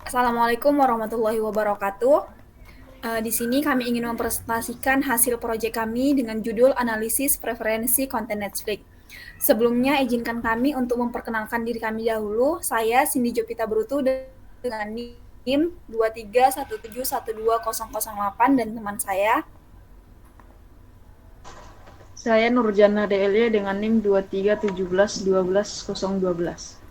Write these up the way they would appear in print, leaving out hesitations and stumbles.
Assalamualaikum warahmatullahi wabarakatuh. Di sini kami ingin mempresentasikan hasil proyek kami dengan judul Analisis Preferensi Konten Netflix. Sebelumnya, izinkan kami untuk memperkenalkan diri kami dahulu. Saya Cindy Jovita Brutu dengan NIM 231712008 dan teman saya. Saya Nurjana DLY dengan NIM 2317112012.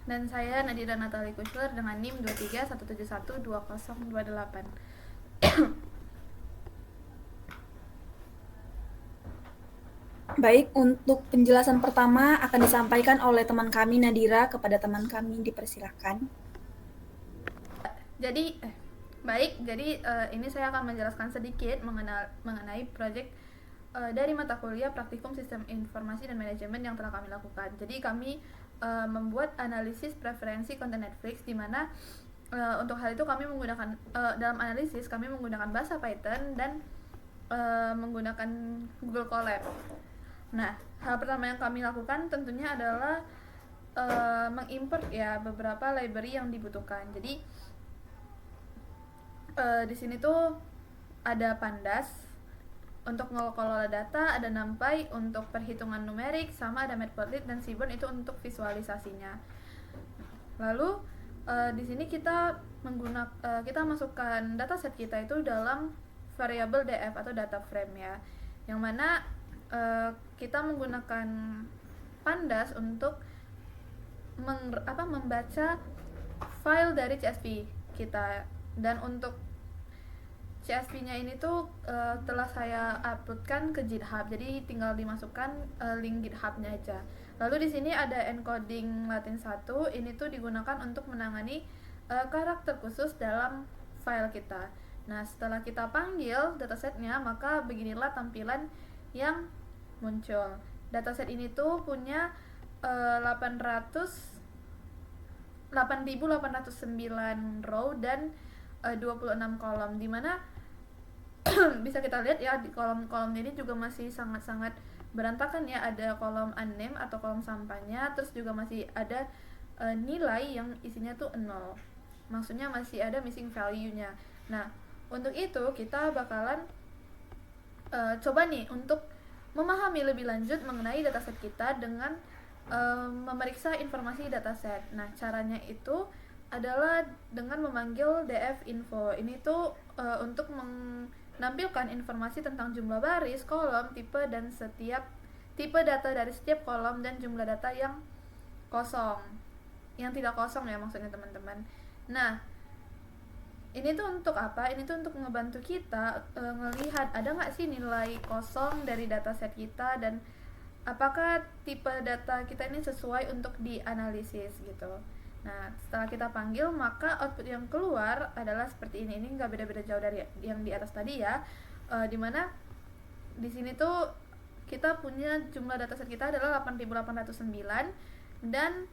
Dan saya Nadira Natali Kusler dengan NIM 231712028. Baik, untuk penjelasan pertama akan disampaikan oleh teman kami Nadira kepada teman kami. Dipersilakan. Jadi ini saya akan menjelaskan sedikit mengenai proyek dari mata kuliah Praktikum Sistem Informasi dan Manajemen yang telah kami lakukan. Jadi kami membuat analisis preferensi konten Netflix, di mana untuk hal itu kami menggunakan dalam analisis kami menggunakan bahasa Python dan menggunakan Google Colab. Nah, hal pertama yang kami lakukan tentunya adalah mengimport ya beberapa library yang dibutuhkan. Jadi di sini tuh ada Pandas untuk mengelola data, ada NumPy untuk perhitungan numerik, sama ada Matplotlib dan Seaborn itu untuk visualisasinya. Lalu di sini kita kita masukkan dataset kita itu dalam variabel df atau data frame ya, yang mana kita menggunakan Pandas untuk membaca file dari CSV kita. Dan untuk CSV-nya ini tuh telah saya uploadkan ke GitHub, jadi tinggal dimasukkan link GitHub-nya aja. Lalu di sini ada encoding Latin 1, ini tuh digunakan untuk menangani karakter khusus dalam file kita. Nah, setelah kita panggil datasetnya, maka beginilah tampilan yang muncul. Dataset ini tuh punya 8.809 row dan 26 kolom, dimana bisa kita lihat ya di kolom-kolom ini juga masih sangat-sangat berantakan ya. Ada kolom unnamed atau kolom sampahnya, terus juga masih ada nilai yang isinya tuh 0, maksudnya masih ada missing value-nya. Nah, untuk itu kita bakalan coba nih untuk memahami lebih lanjut mengenai dataset kita dengan memeriksa informasi dataset. Nah, caranya itu adalah dengan memanggil df info. Ini tuh untuk menampilkan informasi tentang jumlah baris, kolom, tipe dan setiap tipe data dari setiap kolom dan jumlah data yang kosong, yang tidak kosong ya maksudnya teman-teman. Nah, ini tuh untuk apa? Ini tuh untuk ngebantu kita ngelihat ada nggak sih nilai kosong dari dataset kita, dan apakah tipe data kita ini sesuai untuk dianalisis gitu. Nah, setelah kita panggil, maka output yang keluar adalah seperti ini. Ini nggak beda-beda jauh dari yang di atas tadi ya. Dimana di sini tuh kita punya jumlah dataset kita adalah 8.809 dan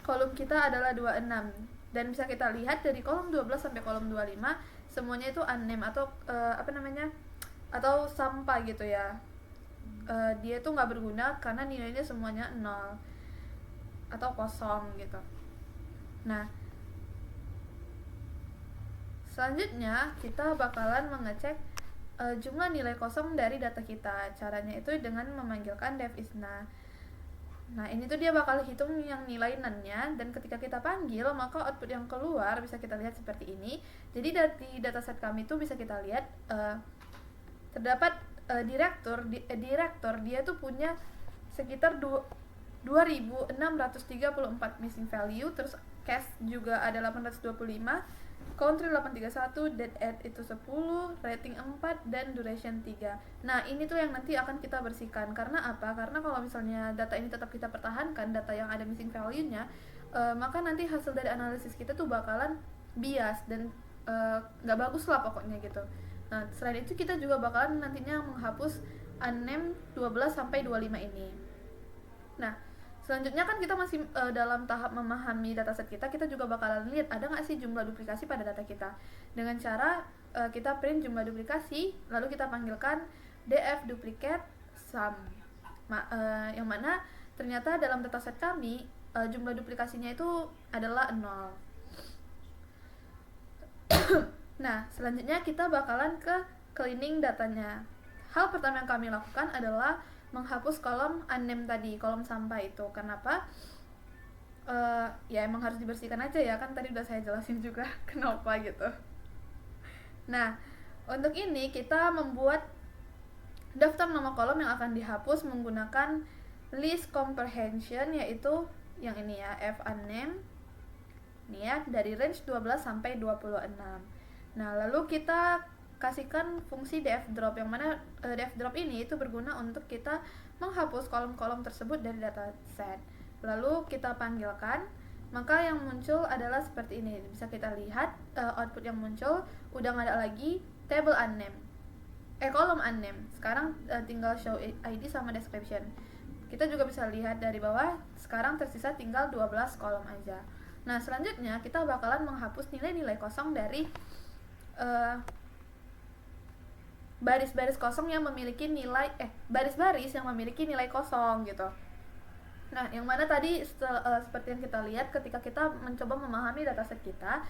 kolom kita adalah 26. Dan bisa kita lihat dari kolom 12 sampai kolom 25 semuanya itu unnamed atau atau sampah gitu ya. Dia tuh nggak berguna karena nilainya semuanya 0 atau kosong gitu. Nah, selanjutnya kita bakalan mengecek jumlah nilai kosong dari data kita. Caranya itu dengan memanggilkan devisna. Nah, ini tuh dia bakal hitung yang nilai nan-nya, dan ketika kita panggil maka output yang keluar bisa kita lihat seperti ini. Jadi dari dataset kami tuh bisa kita lihat terdapat direktur dia tuh punya sekitar 2.634 missing value, terus cache juga ada 825, country 831, dead end itu 10, rating 4, dan duration 3. Nah, ini tuh yang nanti akan kita bersihkan. Karena apa? Karena kalau misalnya data ini tetap kita pertahankan, data yang ada missing value-nya, maka nanti hasil dari analisis kita tuh bakalan bias dan nggak bagus lah pokoknya gitu. Nah, selain itu kita juga bakalan nantinya menghapus unnamed 12 sampai 25 ini. Nah, selanjutnya kan kita masih dalam tahap memahami dataset kita. Kita juga bakalan lihat ada nggak sih jumlah duplikasi pada data kita. Dengan cara kita print jumlah duplikasi, lalu kita panggilkan df duplicate sum. Yang mana ternyata dalam dataset kami jumlah duplikasinya itu adalah 0. Nah, selanjutnya kita bakalan ke cleaning datanya. Hal pertama yang kami lakukan adalah menghapus kolom unnamed tadi, kolom sampah itu. Kenapa? Ya emang harus dibersihkan aja ya, kan tadi udah saya jelasin juga kenapa gitu. Nah, untuk ini kita membuat daftar nama kolom yang akan dihapus menggunakan list comprehension, yaitu yang ini ya, F unnamed. Nih ya, dari range 12 sampai 26. Nah, lalu kita kasihkan fungsi df drop, yang mana df drop ini itu berguna untuk kita menghapus kolom-kolom tersebut dari dataset. Lalu kita panggilkan, maka yang muncul adalah seperti ini. Bisa kita lihat output yang muncul udah nggak ada lagi table unnamed, kolom unnamed. Sekarang tinggal show ID sama description. Kita juga bisa lihat dari bawah, sekarang tersisa tinggal 12 kolom aja. Nah, selanjutnya kita bakalan menghapus nilai-nilai kosong dari baris-baris kosong yang memiliki nilai baris-baris yang memiliki nilai kosong gitu. Nah, yang mana tadi seperti yang kita lihat ketika kita mencoba memahami dataset kita,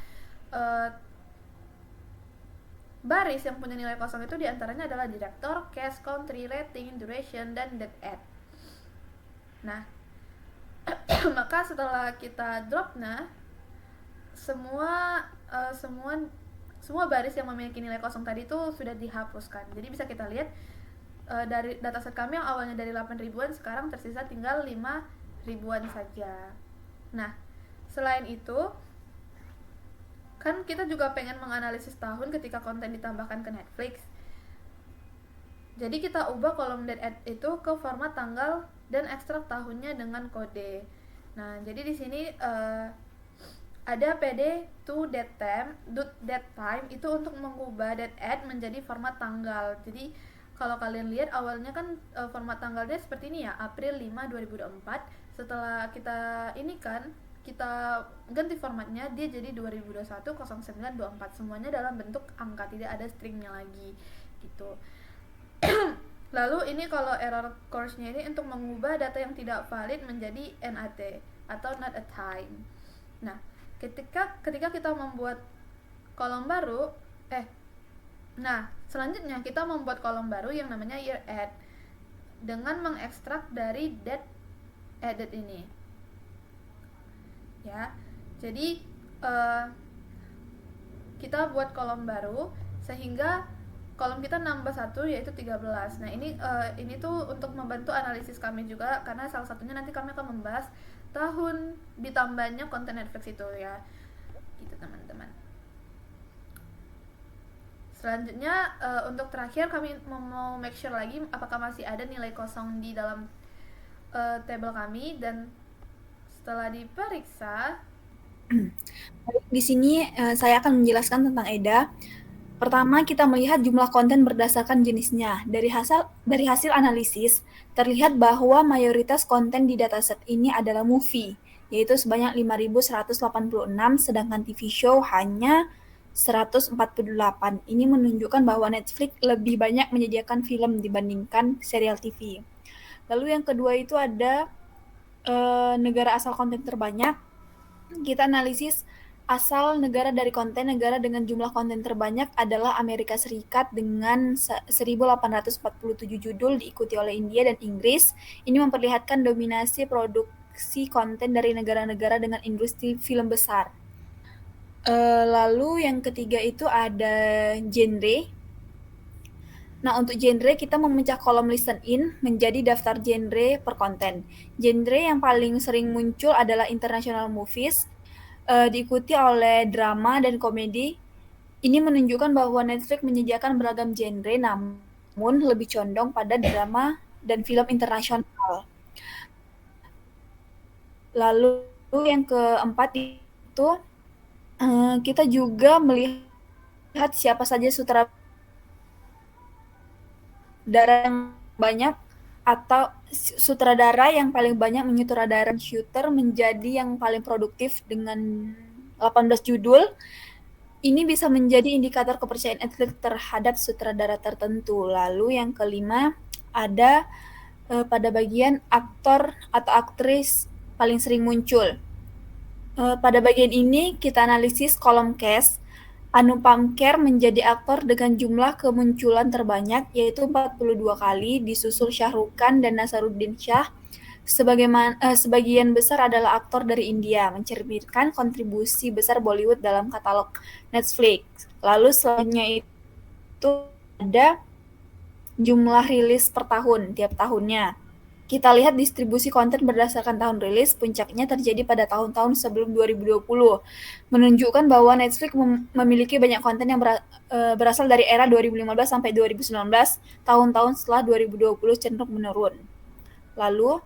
baris yang punya nilai kosong itu diantaranya adalah director, case, country, rating, duration, dan date add. Nah, maka setelah kita drop, semua baris yang memiliki nilai kosong tadi itu sudah dihapuskan. Jadi bisa kita lihat dari dataset kami yang awalnya dari 8.000-an sekarang tersisa tinggal 5.000-an saja. Nah, selain itu kan kita juga pengen menganalisis tahun ketika konten ditambahkan ke Netflix. Jadi kita ubah kolom date add itu ke format tanggal dan ekstrak tahunnya dengan kode. Nah, jadi di sini ada pd to date time itu untuk mengubah date add menjadi format tanggal. Jadi kalau kalian lihat awalnya kan format tanggalnya seperti ini ya, April 5, 2024. Setelah kita ini kan kita ganti formatnya, dia jadi 2021 0924. Semuanya dalam bentuk angka, tidak ada stringnya lagi gitu. Lalu ini kalau error course-nya ini untuk mengubah data yang tidak valid menjadi NAT atau not a time. Nah, ketika kita membuat kolom baru, selanjutnya kita membuat kolom baru yang namanya year add dengan mengekstrak dari date added ini. Ya, jadi kita buat kolom baru sehingga kolom kita nambah 1 yaitu 13. Nah, ini tuh untuk membantu analisis kami juga, karena salah satunya nanti kami akan membahas tahun ditambahnya konten Netflix itu ya. Gitu teman-teman. Selanjutnya untuk terakhir kami mau make sure lagi apakah masih ada nilai kosong di dalam tabel kami, dan setelah diperiksa di sini saya akan menjelaskan tentang EDA. Pertama, kita melihat jumlah konten berdasarkan jenisnya. Dari hasil analisis, terlihat bahwa mayoritas konten di dataset ini adalah movie, yaitu sebanyak 5.186, sedangkan TV show hanya 148. Ini menunjukkan bahwa Netflix lebih banyak menyediakan film dibandingkan serial TV. Lalu yang kedua itu ada negara asal konten terbanyak. Kita analisis asal negara dari konten. Negara dengan jumlah konten terbanyak adalah Amerika Serikat dengan 1.847 judul, diikuti oleh India dan Inggris. Ini memperlihatkan dominasi produksi konten dari negara-negara dengan industri film besar. Lalu yang ketiga itu ada genre. Nah, untuk genre kita memecah kolom listen in menjadi daftar genre per konten. Genre yang paling sering muncul adalah international movies, diikuti oleh drama dan komedi. Ini menunjukkan bahwa Netflix menyediakan beragam genre, namun lebih condong pada drama dan film internasional. Lalu yang keempat itu kita juga melihat siapa saja sutradara yang banyak atau sutradara yang paling banyak menyutradarai shooter menjadi yang paling produktif dengan 18 judul. Ini bisa menjadi indikator kepercayaan Netflix terhadap sutradara tertentu. Lalu yang kelima ada pada bagian aktor atau aktris paling sering muncul. Pada bagian ini kita analisis kolom cast. Anupam Kher menjadi aktor dengan jumlah kemunculan terbanyak, yaitu 42 kali, disusul Shah Rukh Khan dan Nasaruddin Shah. Sebagian besar adalah aktor dari India, mencerminkan kontribusi besar Bollywood dalam katalog Netflix. Lalu selanjutnya itu ada jumlah rilis per tahun, tiap tahunnya. Kita lihat distribusi konten berdasarkan tahun rilis, puncaknya terjadi pada tahun-tahun sebelum 2020, menunjukkan bahwa Netflix memiliki banyak konten yang berasal dari era 2015 sampai 2019, tahun-tahun setelah 2020 cenderung menurun. Lalu,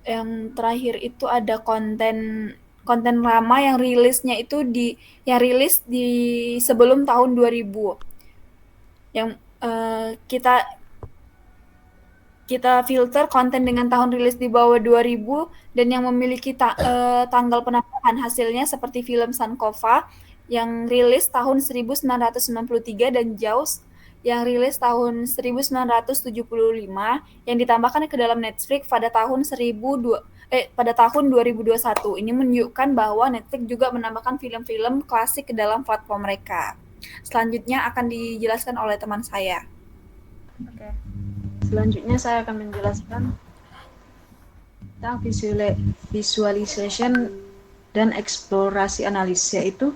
yang terakhir itu ada konten lama yang rilis di sebelum tahun 2000. Yang kita filter konten dengan tahun rilis di bawah 2000 dan yang memiliki tanggal penambahan. Hasilnya seperti film Sankofa yang rilis tahun 1993 dan Jaws yang rilis tahun 1975 yang ditambahkan ke dalam Netflix pada tahun 2021. Ini menunjukkan bahwa Netflix juga menambahkan film-film klasik ke dalam platform mereka. Selanjutnya akan dijelaskan oleh teman saya. Oke. Selanjutnya saya akan menjelaskan tentang visualization dan eksplorasi analisis, yaitu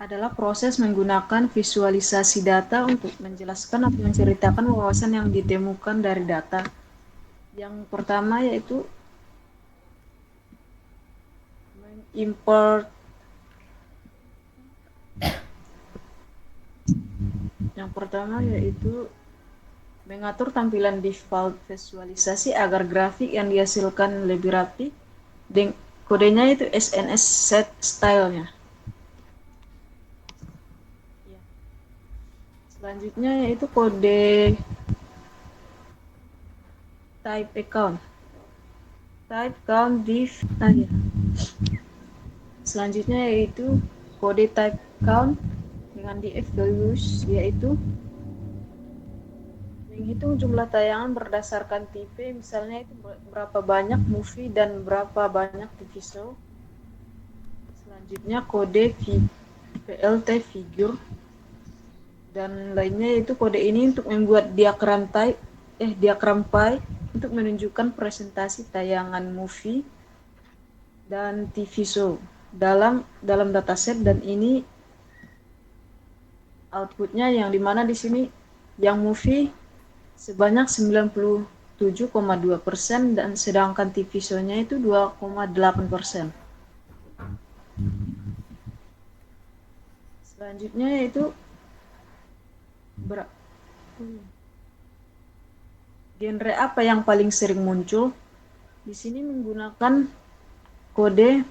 adalah proses menggunakan visualisasi data untuk menjelaskan atau menceritakan wawasan yang ditemukan dari data. Yang pertama yaitu mengimport. Yang pertama yaitu mengatur tampilan default visualisasi agar grafik yang dihasilkan lebih rapi. Kodenya itu SNS set style-nya. Selanjutnya yaitu kode type account. Type count div. Selanjutnya yaitu kode type count dengan df values, yaitu menghitung jumlah tayangan berdasarkan tipe, misalnya itu berapa banyak movie dan berapa banyak TV show. Selanjutnya kode PLT figure dan lainnya, yaitu kode ini untuk membuat diagram pie untuk menunjukkan presentasi tayangan movie dan TV show dalam dataset, dan ini outputnya yang dimana di sini yang movie sebanyak 97,2% dan sedangkan TV show-nya itu 2,8%. Selanjutnya yaitu genre apa yang paling sering muncul. Di sini menggunakan kode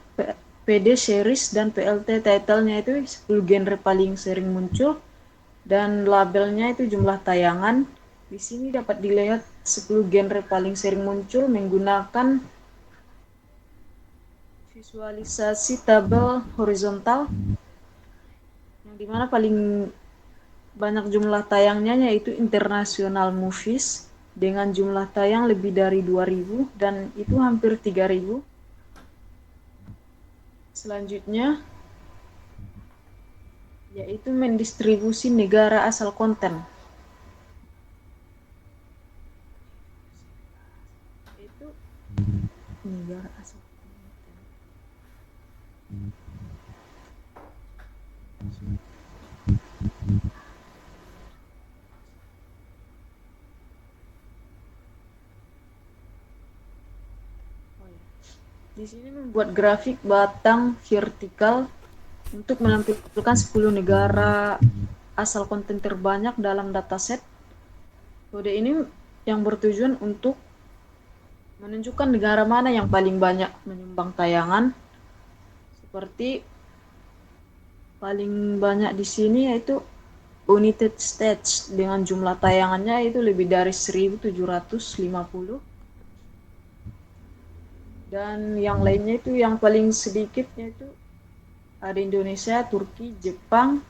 PD series dan PLT title-nya itu 10 genre paling sering muncul dan labelnya itu jumlah tayangan. Di sini dapat dilihat 10 genre paling sering muncul menggunakan visualisasi tabel horizontal, yang dimana paling banyak jumlah tayangnya yaitu international movies dengan jumlah tayang lebih dari 2000 dan itu hampir 3000. Selanjutnya yaitu mendistribusi negara asal konten. Itu negara asal konten. Di sini membuat grafik batang vertikal untuk menampilkan 10 negara asal konten terbanyak dalam dataset. Kode ini yang bertujuan untuk menunjukkan negara mana yang paling banyak menyumbang tayangan. Seperti paling banyak di sini yaitu United States dengan jumlah tayangannya itu lebih dari 1750. Dan yang lainnya itu yang paling sedikit yaitu ada Indonesia, Turki, Jepang,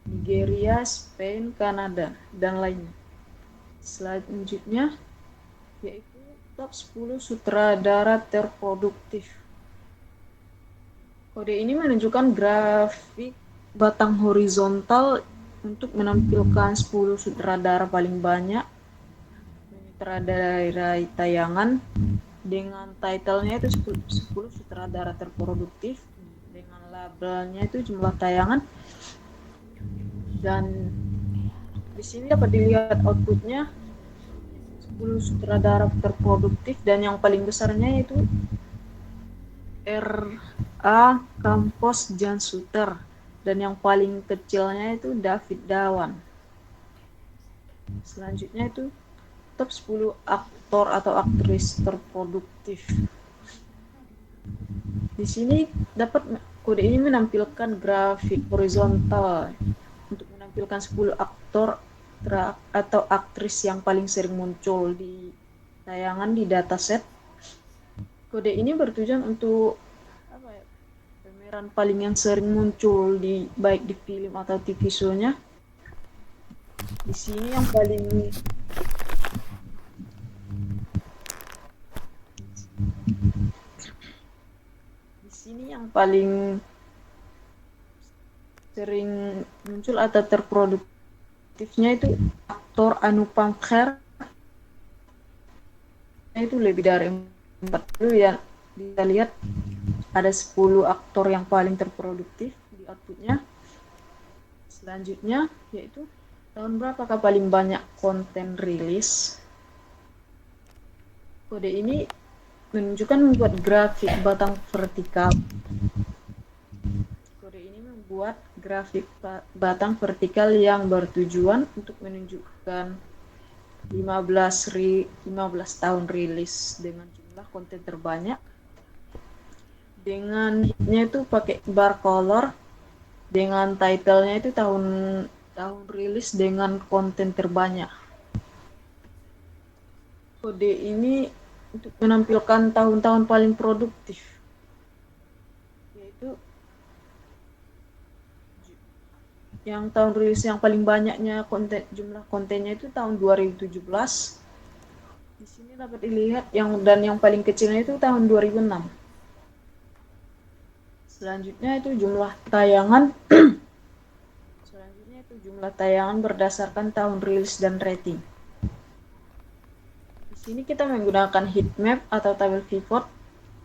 Nigeria, Spain, Kanada, dan lainnya. Selanjutnya yaitu top 10 sutradara terproduktif. Kode ini menunjukkan grafik batang horizontal untuk menampilkan 10 sutradara paling banyak menyutradarai tayangan dengan titlenya itu 10 sutradara terproduktif, dengan labelnya itu jumlah tayangan, dan di sini dapat dilihat outputnya 10 sutradara terproduktif, dan yang paling besarnya itu R.A. Campos Jan Suter, dan yang paling kecilnya itu David Dawan. Selanjutnya itu top 10 aktor atau aktris terproduktif. Di sini kode ini menampilkan grafik horizontal untuk menampilkan 10 aktor atau aktris yang paling sering muncul di tayangan di dataset. Kode ini bertujuan untuk pemeran paling yang sering muncul baik di film atau TV show-nya. Di sini yang paling sering muncul atau terproduktifnya itu aktor Anupam Kher, itu lebih dari 40 ya. Kita lihat ada 10 aktor yang paling terproduktif di outputnya. Selanjutnya yaitu tahun berapakah paling banyak konten rilis. Kode ini menunjukkan membuat grafik batang vertikal. Kode ini membuat grafik batang vertikal yang bertujuan untuk menunjukkan 15 tahun rilis dengan jumlah konten terbanyak. Dengan hitnya itu pakai bar color, dengan titlenya itu tahun rilis dengan konten terbanyak. Kode ini untuk menampilkan tahun-tahun paling produktif, yaitu yang tahun rilis yang paling banyaknya jumlah kontennya itu tahun 2017. Di sini dapat dilihat yang paling kecilnya itu tahun 2006. Selanjutnya itu jumlah tayangan berdasarkan tahun rilis dan rating. Di sini kita menggunakan heatmap atau tabel pivot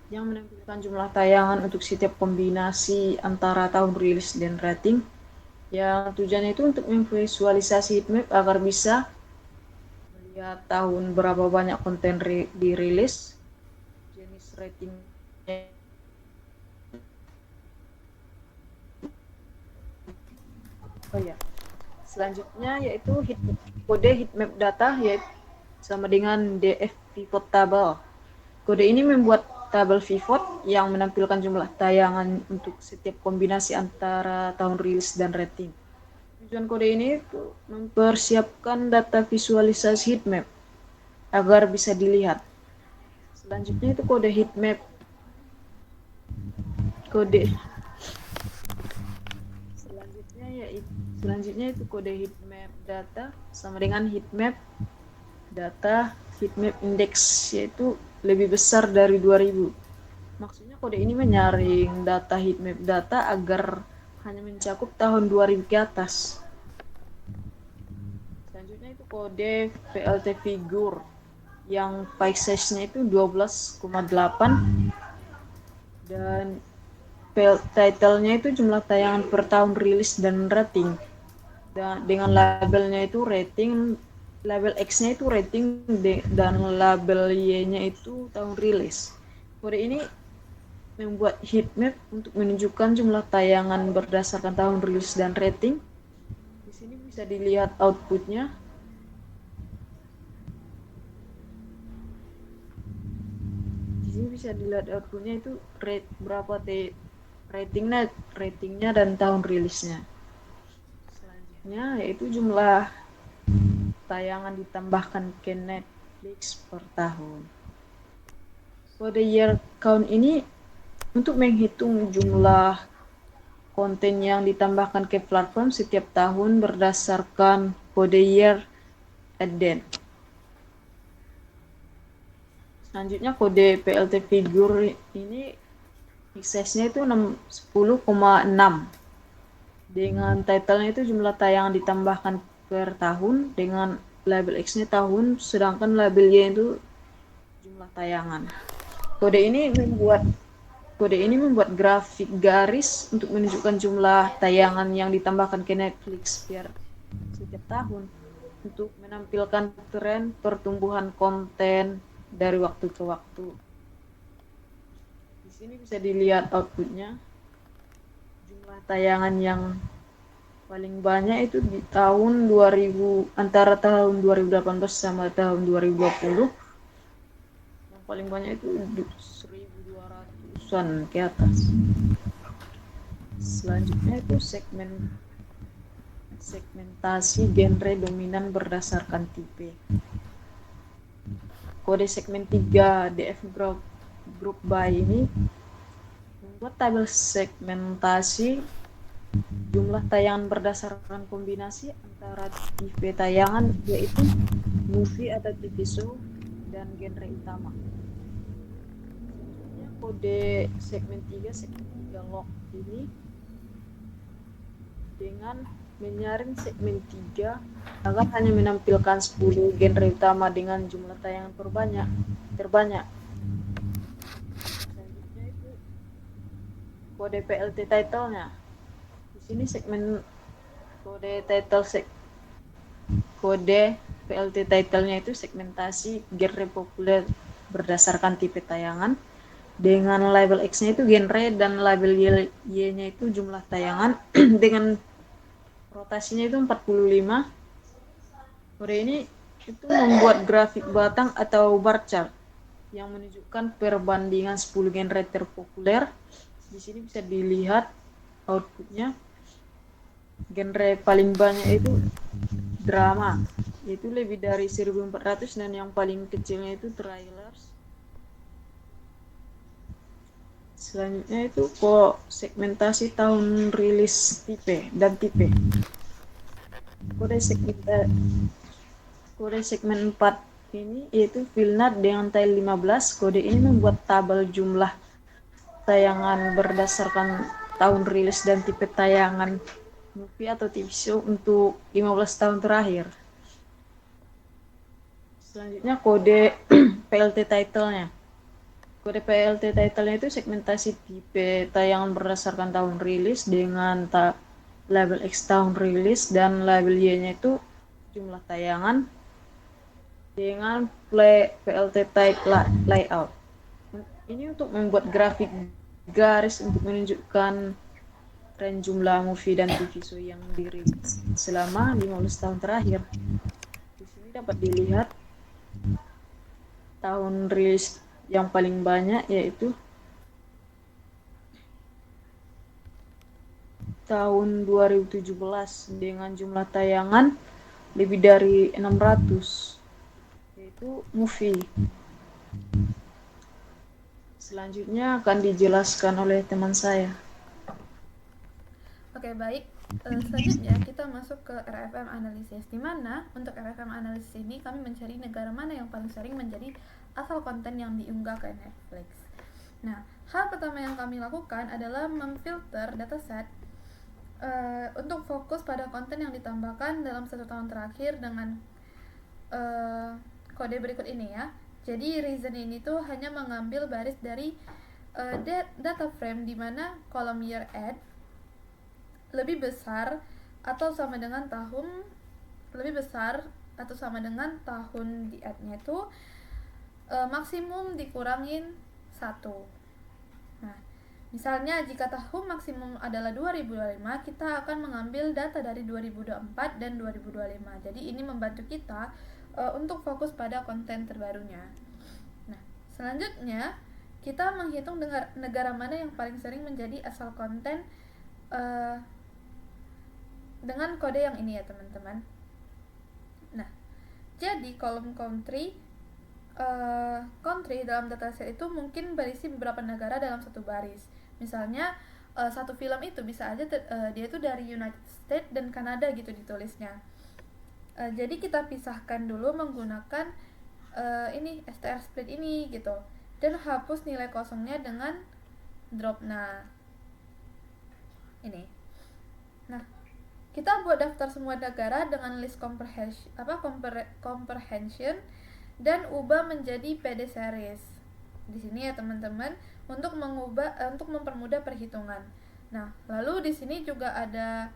yang menampilkan jumlah tayangan untuk setiap kombinasi antara tahun rilis dan rating. Yang tujuannya itu untuk memvisualisasi heatmap agar bisa melihat tahun berapa banyak konten dirilis, jenis ratingnya. Selanjutnya yaitu kode heatmap data, yaitu sama dengan DF pivot table. Kode ini membuat tabel pivot yang menampilkan jumlah tayangan untuk setiap kombinasi antara tahun rilis dan rating. Tujuan kode ini itu mempersiapkan data visualisasi heatmap agar bisa dilihat. Selanjutnya itu kode heatmap. Selanjutnya itu kode heatmap data sama dengan heatmap data heatmap index, yaitu lebih besar dari 2000. Maksudnya kode ini menyaring data heatmap data agar hanya mencakup tahun 2000 ke atas. Selanjutnya itu kode PLT figure yang file size-nya itu 12,8 dan title-nya itu jumlah tayangan per tahun rilis dan rating. Dan dengan labelnya itu rating, label X-nya itu rating dan label Y-nya itu tahun rilis. Kode ini membuat heatmap untuk menunjukkan jumlah tayangan berdasarkan tahun rilis dan rating. Di sini bisa dilihat outputnya. Di sini bisa dilihat outputnya itu berapa ratingnya dan tahun rilisnya. Selanjutnya yaitu jumlah tayangan ditambahkan ke Netflix per tahun. Kode year count ini untuk menghitung jumlah konten yang ditambahkan ke platform setiap tahun berdasarkan kode year added. Selanjutnya kode PLT figure ini size-nya itu 10,6 Dengan titlenya itu jumlah tayangan ditambahkan per tahun, dengan label X-nya tahun, sedangkan label Y itu jumlah tayangan. Kode ini membuat Kode ini membuat grafik garis untuk menunjukkan jumlah tayangan yang ditambahkan ke Netflix setiap tahun untuk menampilkan tren pertumbuhan konten dari waktu ke waktu. Di sini bisa dilihat outputnya. Jumlah tayangan yang paling banyak itu di tahun 2000, antara tahun 2018 sama tahun 2020. Yang paling banyak itu 1.200-an ke atas. Selanjutnya itu segmentasi genre dominan berdasarkan tipe. Kode segmen 3 DF Group by ini membuat tabel segmentasi jumlah tayangan berdasarkan kombinasi antara tipe tayangan, yaitu movie atau TV show, dan genre utama. Selanjutnya kode segmen 3 lock ini dengan menyaring segmen 3 agar hanya menampilkan 10 genre utama dengan jumlah tayangan terbanyak. Selanjutnya itu kode PLT title-nya. Di sini kode PLT title-nya itu segmentasi genre populer berdasarkan tipe tayangan, dengan label X-nya itu genre dan label Y-nya itu jumlah tayangan dengan rotasinya itu 45. Kode ini itu membuat grafik batang atau bar chart yang menunjukkan perbandingan 10 genre terpopuler. Di sini bisa dilihat outputnya. Genre paling banyak itu drama, itu lebih dari 1.400, dan yang paling kecilnya itu trailers. Selanjutnya itu kok segmentasi tahun rilis tipe dan tipe. Kode segmen 4 ini yaitu Vilnat dengan tile 15. Kode ini membuat tabel jumlah tayangan berdasarkan tahun rilis dan tipe tayangan movie atau TV show untuk 15 tahun terakhir. Selanjutnya kode PLT title-nya. Kode PLT title-nya itu segmentasi tipe tayangan berdasarkan tahun rilis dengan label X tahun rilis, dan label Y-nya itu jumlah tayangan dengan PLT type layout. Ini untuk membuat grafik garis untuk menunjukkan tren jumlah movie dan TV show yang dirilis selama 15 tahun terakhir. Di sini dapat dilihat tahun rilis yang paling banyak yaitu tahun 2017 dengan jumlah tayangan lebih dari 600, yaitu movie. Selanjutnya akan dijelaskan oleh teman saya. Oke, baik. Selanjutnya kita masuk ke RFM Analysis, di mana untuk RFM Analysis ini kami mencari negara mana yang paling sering menjadi asal konten yang diunggah ke Netflix. Nah, hal pertama yang kami lakukan adalah memfilter dataset untuk fokus pada konten yang ditambahkan dalam 1 tahun terakhir dengan kode berikut ini ya. Jadi reason ini tuh hanya mengambil baris dari data frame di mana kolom year add lebih besar atau sama dengan tahun di add-nya itu maksimum dikurangin 1. Nah, misalnya jika tahun maksimum adalah 2025, kita akan mengambil data dari 2024 dan 2025. Jadi ini membantu kita untuk fokus pada konten terbarunya. Nah, selanjutnya kita menghitung negara mana yang paling sering menjadi asal konten dengan kode yang ini ya teman-teman. Nah, jadi kolom country dalam dataset itu mungkin berisi beberapa negara dalam satu baris. Misalnya satu film itu bisa aja dia itu dari United States dan Kanada gitu ditulisnya. Jadi kita pisahkan dulu menggunakan ini str split ini gitu, dan hapus nilai kosongnya dengan drop. Nah, ini. Nah, kita buat daftar semua negara dengan list comprehension dan ubah menjadi PD series. Di sini ya teman-teman, untuk mempermudah perhitungan. Nah, lalu di sini juga ada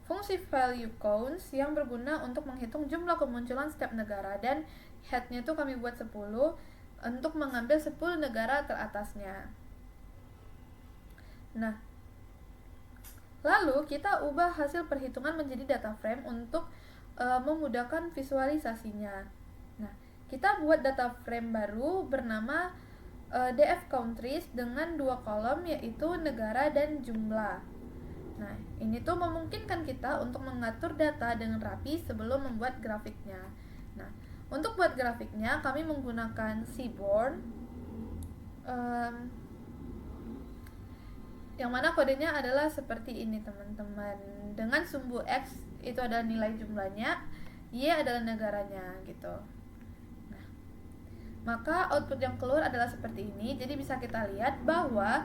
fungsi value counts yang berguna untuk menghitung jumlah kemunculan setiap negara, dan headnya itu kami buat 10 untuk mengambil 10 negara teratasnya. Nah, lalu kita ubah hasil perhitungan menjadi data frame untuk memudahkan visualisasinya. Nah, kita buat data frame baru bernama DF countries dengan 2 kolom, yaitu negara dan jumlah. Nah, ini tuh memungkinkan kita untuk mengatur data dengan rapi sebelum membuat grafiknya. Nah, untuk buat grafiknya kami menggunakan Seaborn, yang mana kodenya adalah seperti ini teman-teman. Dengan sumbu X itu adalah nilai jumlahnya, Y adalah negaranya gitu. Nah, maka output yang keluar adalah seperti ini. Jadi bisa kita lihat bahwa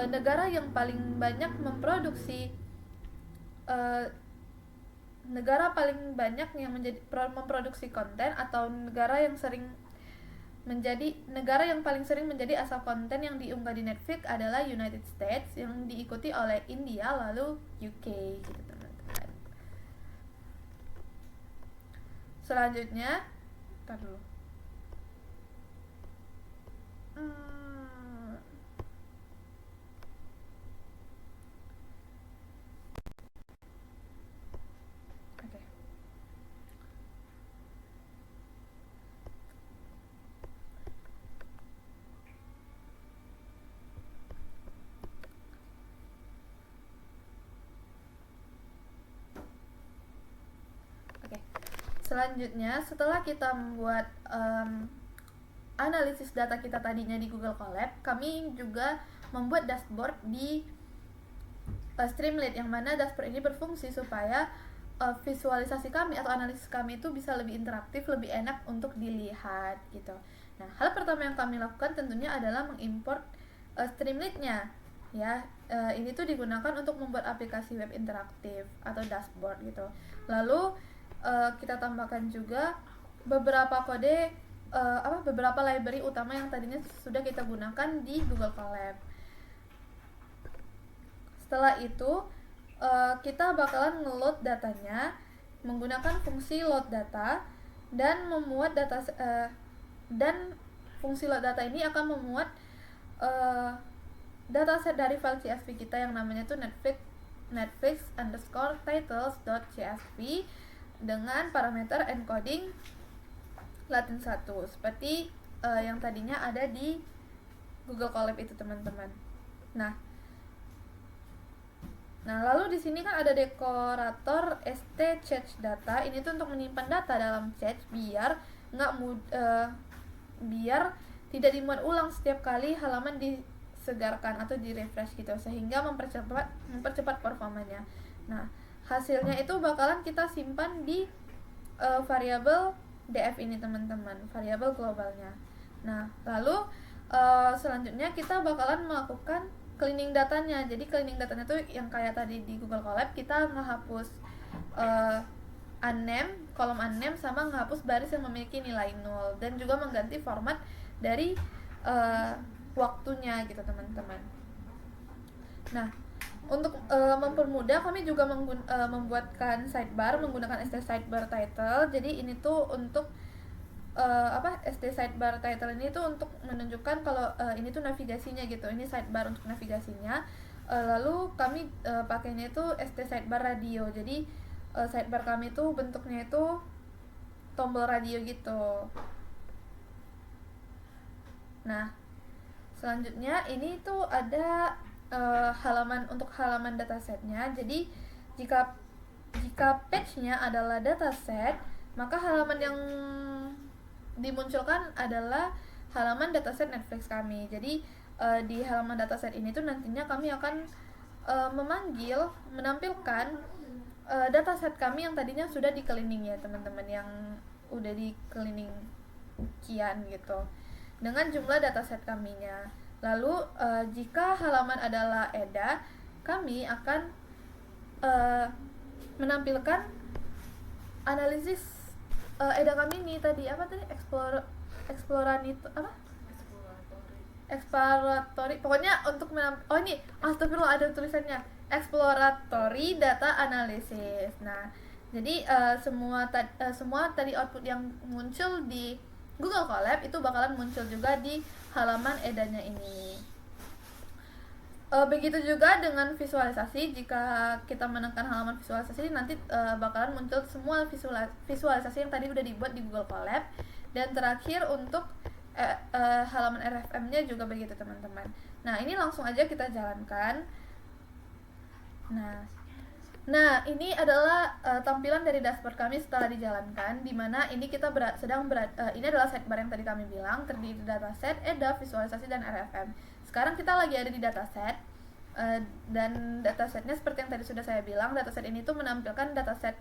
negara yang paling banyak memproduksi negara paling banyak yang memproduksi konten, atau negara yang paling sering menjadi asal konten yang diunggah di Netflix adalah United States, yang diikuti oleh India, lalu UK gitu teman-teman. Selanjutnya, tar dulu. Selanjutnya, setelah kita membuat analisis data kita tadinya di Google Colab, kami juga membuat dashboard di Streamlit, yang mana dashboard ini berfungsi supaya visualisasi kami atau analisis kami itu bisa lebih interaktif, lebih enak untuk dilihat gitu. Nah, hal pertama yang kami lakukan tentunya adalah mengimport Streamlit-nya. Ya, ini tuh digunakan untuk membuat aplikasi web interaktif atau dashboard gitu. Lalu kita tambahkan juga beberapa beberapa library utama yang tadinya sudah kita gunakan di Google Colab. Setelah itu kita bakalan ngeload datanya menggunakan fungsi load data, dan fungsi load data ini akan memuat dataset dari file CSV kita yang namanya tuh Netflix_titles.csv dengan parameter encoding Latin 1 seperti yang tadinya ada di Google Colab itu teman-teman. Nah, lalu di sini kan ada dekorator st_change data. Ini tuh untuk menyimpan data dalam change biar biar tidak dimuat ulang setiap kali halaman disegarkan atau di refresh gitu, sehingga mempercepat performanya. Nah, hasilnya itu bakalan kita simpan di variabel DF ini teman-teman, variabel globalnya. Nah, lalu selanjutnya kita bakalan melakukan cleaning datanya. Jadi cleaning datanya tuh yang kayak tadi di Google Colab, kita ngehapus unnamed, kolom unnamed, sama ngehapus baris yang memiliki nilai 0, dan juga mengganti format dari waktunya gitu teman-teman. Nah, untuk mempermudah, kami juga membuatkan sidebar menggunakan st sidebar title. Jadi ini tuh untuk st sidebar title ini tuh untuk menunjukkan kalau ini tuh navigasinya gitu. Ini sidebar untuk navigasinya. Lalu kami pakainya itu st sidebar radio. Jadi sidebar kami tuh bentuknya itu tombol radio gitu. Nah, selanjutnya ini tuh ada halaman datasetnya. Jadi jika page-nya adalah dataset, maka halaman yang dimunculkan adalah halaman dataset Netflix kami. Jadi di halaman dataset ini tuh nantinya kami akan menampilkan dataset kami yang tadinya sudah di cleaning ya teman-teman, yang udah di cleaning kian gitu, dengan jumlah dataset kaminya. Lalu jika halaman adalah EDA, kami akan eh, menampilkan analisis EDA kami ini tadi apa tadi exploratory, pokoknya untuk oh ini astagfirullah ada tulisannya exploratory data analysis. Nah jadi semua tadi output yang muncul di Google Colab itu bakalan muncul juga di halaman EDA-nya ini. Begitu juga dengan visualisasi. Jika kita menekan halaman visualisasi, nanti bakalan muncul semua visualisasi yang tadi udah dibuat di Google Colab. Dan terakhir untuk halaman RFM-nya juga begitu teman-teman. Nah ini langsung aja kita jalankan. Nah ini adalah tampilan dari dashboard kami setelah dijalankan, dimana ini kita ini adalah sidebar yang tadi kami bilang, terdiri dari dataset, EDA, visualisasi, dan RFM. Sekarang kita lagi ada di dataset, dan datasetnya seperti yang tadi sudah saya bilang, dataset ini tuh menampilkan dataset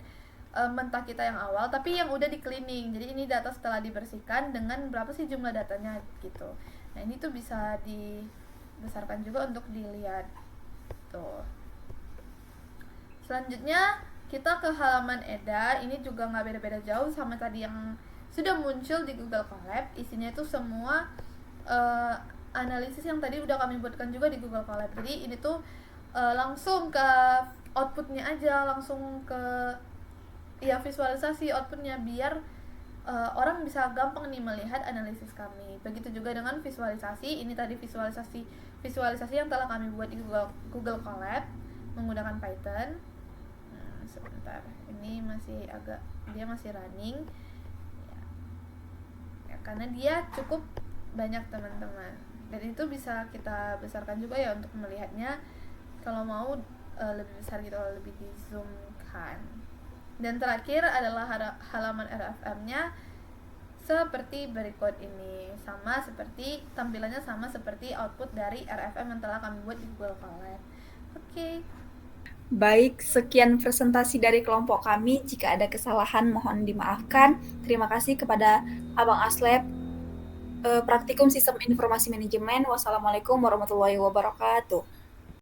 mentah kita yang awal, tapi yang udah di cleaning. Jadi ini data setelah dibersihkan dengan berapa sih jumlah datanya gitu. Nah ini tuh bisa dibesarkan juga untuk dilihat tuh. Selanjutnya kita ke halaman EDA. Ini juga nggak beda-beda jauh sama tadi yang sudah muncul di Google Colab. Isinya itu semua analisis yang tadi udah kami buatkan juga di Google Colab. Jadi ini tuh langsung ke outputnya aja, langsung ke visualisasi outputnya, biar orang bisa gampang nih melihat analisis kami. Begitu juga dengan visualisasi. Ini tadi visualisasi yang telah kami buat di Google Colab menggunakan Python. Sebentar, ini dia masih running ya, karena dia cukup banyak teman-teman, dan itu bisa kita besarkan juga ya untuk melihatnya kalau mau lebih besar gitu, lebih di zoomkan. Dan terakhir adalah halaman RFM-nya seperti berikut ini, tampilannya sama seperti output dari RFM yang telah kami buat di Google Colab. Oke. Baik, sekian presentasi dari kelompok kami. Jika ada kesalahan mohon dimaafkan. Terima kasih kepada Abang Aslep, Praktikum Sistem Informasi Manajemen. Wassalamualaikum warahmatullahi wabarakatuh.